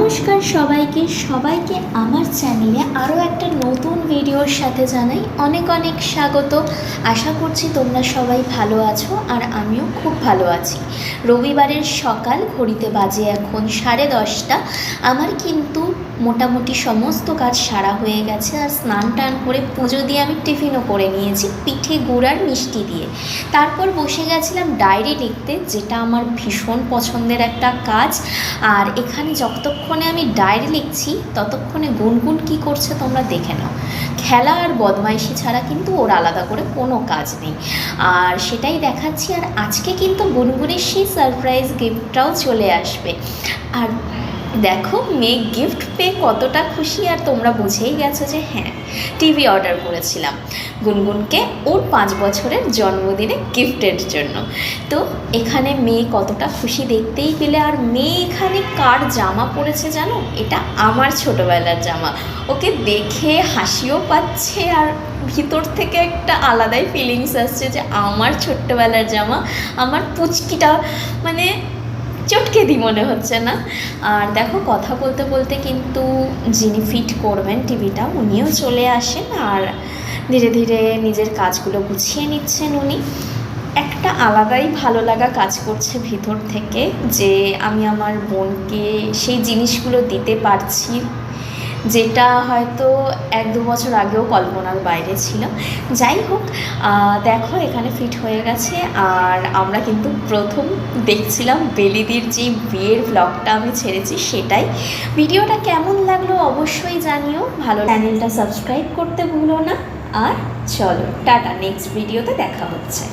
নমস্কার সবাইকে আমার চ্যানেলে আরও একটা নতুন ভিডিওর সাথে জানাই অনেক অনেক স্বাগত। আশা করছি তোমরা সবাই ভালো আছো আর আমিও খুব ভালো আছি। রবিবারের সকাল, ঘড়িতে বাজে এখন 10:30। আমার কিন্তু মোটামুটি সমস্ত কাজ সারা হয়ে গেছে আর স্নান টান করে পুজো দিয়ে আমি টিফিনও করে নিয়েছি পিঠে গুড় আর মিষ্টি দিয়ে। তারপর বসে গেছিলাম ডায়েরি লিখতে, যেটা আমার ভীষণ পছন্দের একটা কাজ। আর এখানে যতক্ষণে আমি ডায়েরি লিখছি ততক্ষণে গুনগুন কি করছে তোমরা দেখে নাও। খেলা আর বদমাইশি ছাড়া কিন্তু ওর আলাদা করে কোনো কাজ নেই, আর সেটাই দেখাচ্ছি। আর আজকে কিন্তু গুনগুনের সেই সারপ্রাইজ গিফটটাও চলে আসবে। আর দেখো মেয়ে গিফট পেয়ে কতটা খুশি। আর তোমরা বুঝেই গেছো যে হ্যাঁ, টিভি অর্ডার করেছিলাম গুনগুনকে ওর 5 বছরের জন্মদিনে গিফটের জন্য। তো এখানে মেয়ে কতটা খুশি দেখতেই পেলে। আর মেয়ে এখানে কার জামা পরেছে জানো? এটা আমার ছোটোবেলার জামা। ওকে দেখে হাসিও পাচ্ছে আর ভিতর থেকে একটা আলাদাই ফিলিংস আসছে যে আমার ছোট্টবেলার জামা, আমার পুচকিটা মানে চটকে দিই মনে হচ্ছে না। আর দেখো কথা বলতে বলতে কিন্তু যিনি ফিট করবেন টিভিটা উনিও চলে আসেন আর ধীরে ধীরে নিজের কাজগুলো গুছিয়ে নিচ্ছেন উনি। একটা আলাদাই ভালো লাগা কাজ করছে ভিতর থেকে যে আমি আমার বোনকে সেই জিনিসগুলো দিতে পারছি, যেটা হয়তো 1-2 বছর আগেও কল্পনার বাইরে ছিল। যাই হোক, দেখো এখানে ফিট হয়ে গেছে। আর আমরা কিন্তু প্রথম দেখছিলাম বেলিদির যে বিয়ের ব্লগটা আমি ছেড়েছি সেটাই। ভিডিওটা কেমন লাগলো অবশ্যই জানিও। ভালো চ্যানেলটা সাবস্ক্রাইব করতে ভুলো না। আর চলো টাটা, নেক্সট ভিডিওতে দেখা হচ্ছে।